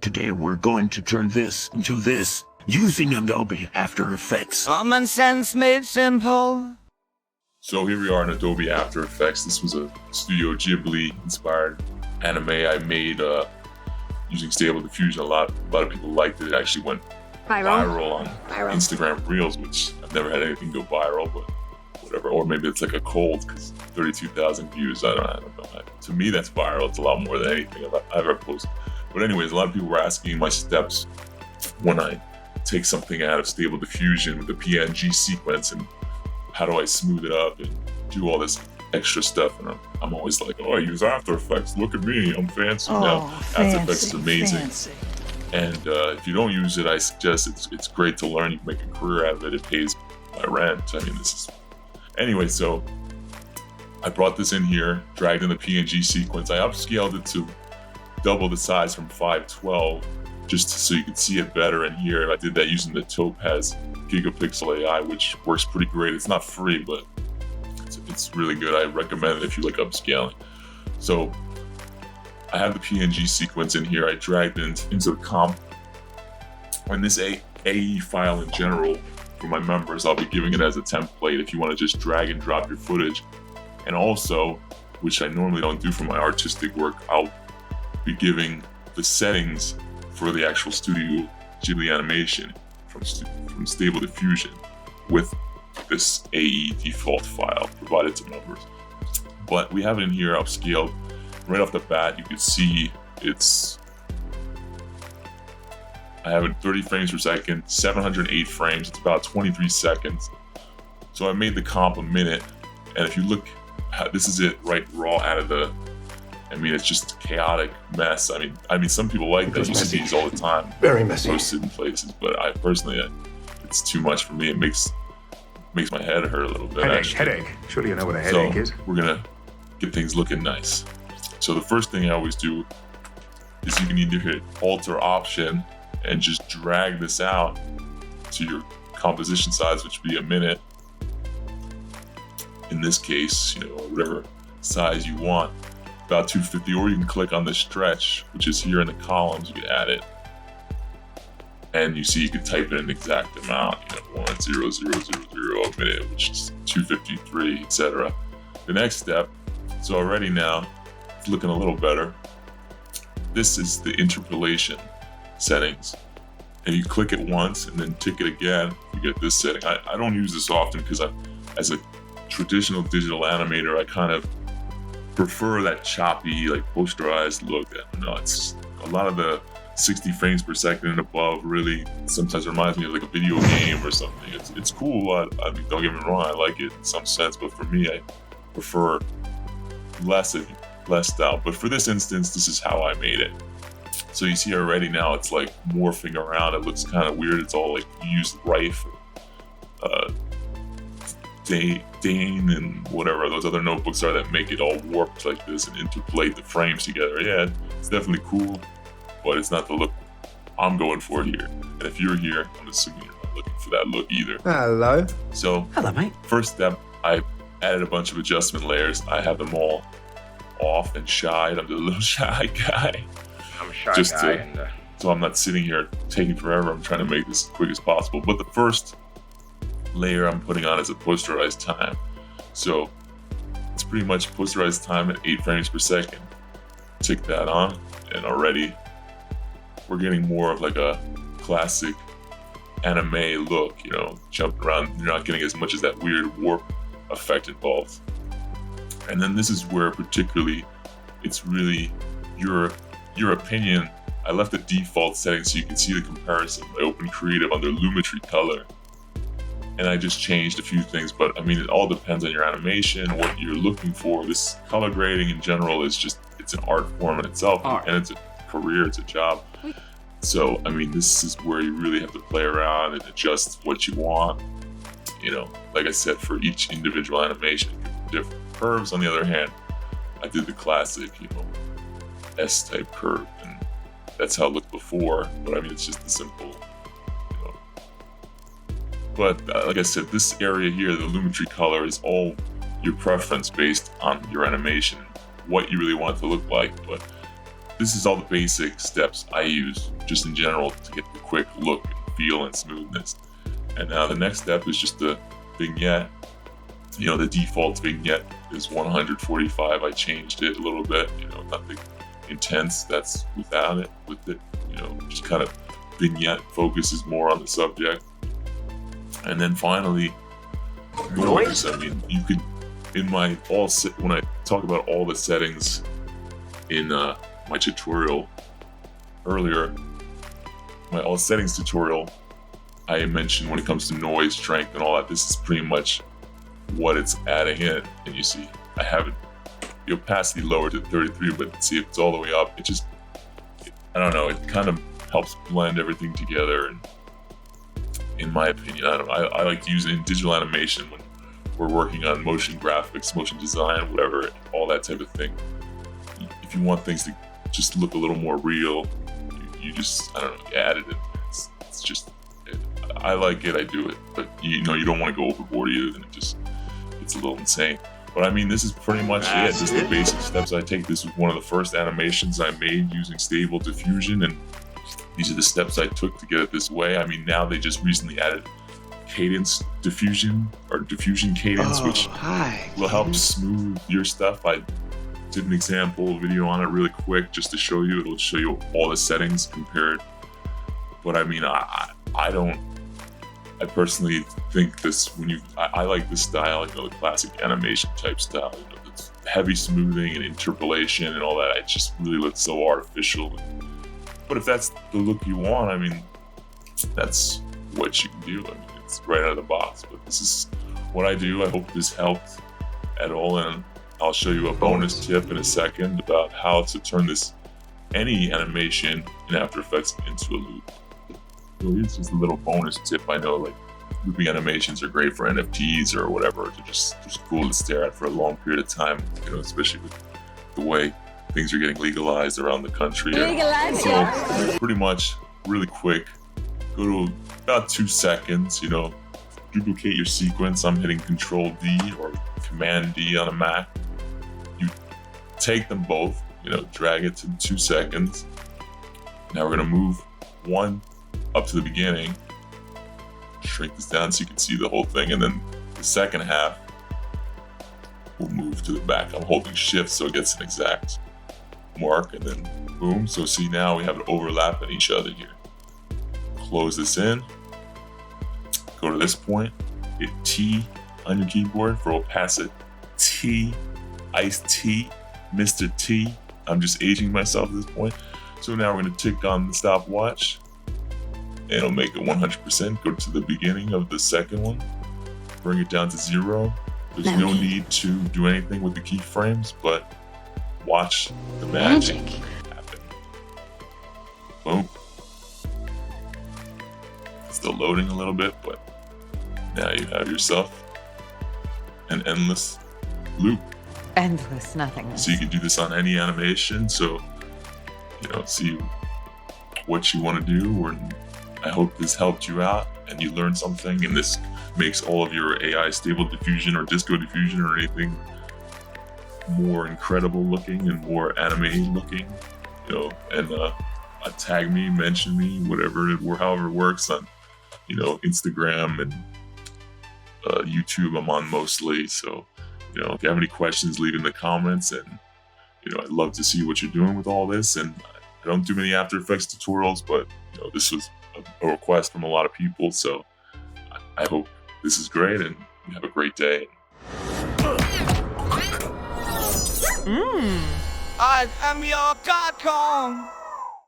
Today we're going to turn this into this using Adobe After Effects. Common sense made simple. So here we are in Adobe After Effects. This was a Studio Ghibli inspired anime I made using Stable Diffusion. A lot of people liked it. It actually went viral on Instagram Reels, which I've never had anything go viral, but whatever. Or maybe it's like a cold because 32,000 views. I don't know. To me, that's viral. It's a lot more than anything I've ever posted. But anyways, a lot of people were asking my steps when I take something out of Stable Diffusion with the PNG Sequence and how do I smooth it up and do all this extra stuff. And I'm always like, oh, I use After Effects. Look at me, I'm fancy now. After Effects is amazing. Fancy. And if you don't use it, I suggest it's great to learn. You can make a career out of it. It pays my rent. I mean, Anyway, so I brought this in here, dragged in the PNG Sequence. I upscaled it to double the size from 512, just so you could see it better in here. I did that using the Topaz Gigapixel AI, which works pretty great. It's not free, but it's really good. I recommend it if you like upscaling. So I have the PNG Sequence in here. I dragged it into the comp. And this AE file in general, for my members, I'll be giving it as a template if you want to just drag and drop your footage. And also, which I normally don't do for my artistic work, I'll be giving the settings for the actual Studio Ghibli animation from Stable Diffusion with this AE default file provided to members. But we have it in here upscaled. Right off the bat, you can see I have it 30 frames per second, 708 frames. It's about 23 seconds. So I made the comp a minute. And if you look, this is it right raw out of it's just a chaotic mess. I mean, some people like that. You see these all the time. Very messy. Posted in places, but I personally, it's too much for me. It makes my head hurt a little bit. Headache. Surely you know what a headache is. We're gonna get things looking nice. So the first thing I always do is you can either hit Alter Option and just drag this out to your composition size, which would be a minute. In this case, whatever size you want, about 250, or you can click on the stretch, which is here in the columns. You can add it, and you see you can type in an exact amount, 10000 a minute, which is 253, etc. The next step, so already now it's looking a little better. This is the interpolation settings, and you click it once and then tick it again, you get this setting. I don't use this often because as a traditional digital animator, I kind of prefer that choppy, like posterized look. It's a lot of the 60 frames per second and above really sometimes reminds me of like a video game or something. It's cool. I mean, don't get me wrong, I like it in some sense, but for me, I prefer less style. But for this instance, this is how I made it. So you see already now it's like morphing around. It looks kind of weird. It's all like you use Rife, Dane, and whatever those other notebooks are that make it all warped like this and interpolate the frames together. Yeah, it's definitely cool, but it's not the look I'm going for here. And if you're here, I'm assuming you're not looking for that look either. Hello. So, hello, mate. First step, I added a bunch of adjustment layers. I have them all off and shied. I'm the little shy guy. I'm a shy guy. So I'm not sitting here taking forever. I'm trying to make this as quick as possible. But the first layer I'm putting on is a posterized time. So it's pretty much posterized time at 8 frames per second. Tick that on, and already we're getting more of like a classic anime look, jumping around. You're not getting as much as that weird warp effect involved. And then this is where particularly it's really your opinion. I left the default setting so you can see the comparison. I opened Creative under Lumetri Color, and I just changed a few things, but it all depends on your animation, what you're looking for. This color grading in general is it's an art form in itself, and it's a career, it's a job. So, this is where you really have to play around and adjust what you want. Like I said, for each individual animation, different curves. On the other hand, I did the classic, S-type curve, and that's how it looked before, but it's just the simple, But like I said, this area here, the Lumetri color, is all your preference based on your animation, what you really want it to look like. But this is all the basic steps I use just in general to get the quick look and feel and smoothness. And now the next step is just the vignette. The default vignette is 145. I changed it a little bit, nothing intense. That's without it. With it, just kind of vignette focuses more on the subject. And then finally, noise. I mean, you could, when I talk about all the settings in my tutorial earlier, my all settings tutorial, I mentioned when it comes to noise, strength, and all that, this is pretty much what it's adding in. And you see, I have it, the opacity lowered to 33, but see if it's all the way up, I don't know, it kind of helps blend everything together. And in my opinion, I like to use it in digital animation when we're working on motion graphics, motion design, whatever, all that type of thing. If you want things to just look a little more real, you just, I don't know, you add it in. It's just, I like it, I do it, but you don't want to go overboard either, then it's a little insane. But I mean, this is pretty much it. This is the basic steps I take. This was one of the first animations I made using Stable Diffusion, and these are the steps I took to get it this way. I mean, now they just recently added cadence diffusion, or diffusion cadence, which will help smooth your stuff. I did an example video on it really quick just to show you. It'll show you all the settings compared. But I mean, I personally think this, I like this style, the classic animation type style, the heavy smoothing and interpolation and all that. It just really looks so artificial. But if that's the look you want, I mean, that's what you can do. I mean, it's right out of the box. But this is what I do. I hope this helped at all, and I'll show you a bonus tip in a second about how to turn any animation in After Effects into a loop. So here's just a little bonus tip. I know, like, looping animations are great for NFTs or whatever. They're just cool to stare at for a long period of time, especially with the way things are getting legalized around the country. So pretty much, really quick, go to about 2 seconds, duplicate your sequence. I'm hitting Control D or Command D on a Mac. You take them both, drag it to 2 seconds. Now we're gonna move one up to the beginning, shrink this down so you can see the whole thing, and then the second half will move to the back. I'm holding Shift so it gets an exact mark, and then boom. So see, now we have an overlap in each other here. Close this in, go to this point, hit T on your keyboard for opacity, iced tea, Mr. T. I'm just aging myself at this point. So now we're going to tick on the stopwatch, and it'll make it 100%. Go to the beginning of the second one, bring it down to 0. There's no need to do anything with the keyframes, but watch the magic happen. Boom. It's still loading a little bit, but now you have yourself an endless loop. Endless nothingness. So you can do this on any animation. So, see what you want to do. Or I hope this helped you out and you learned something, and this makes all of your AI Stable Diffusion or Disco Diffusion or anything more incredible looking and more animated looking, and tag me, mention me, however it works on, Instagram and YouTube. I'm on mostly. So, if you have any questions, leave in the comments, and, I'd love to see what you're doing with all this. And I don't do many After Effects tutorials, but, this was a request from a lot of people. So I hope this is great, and you have a great day. I am your god.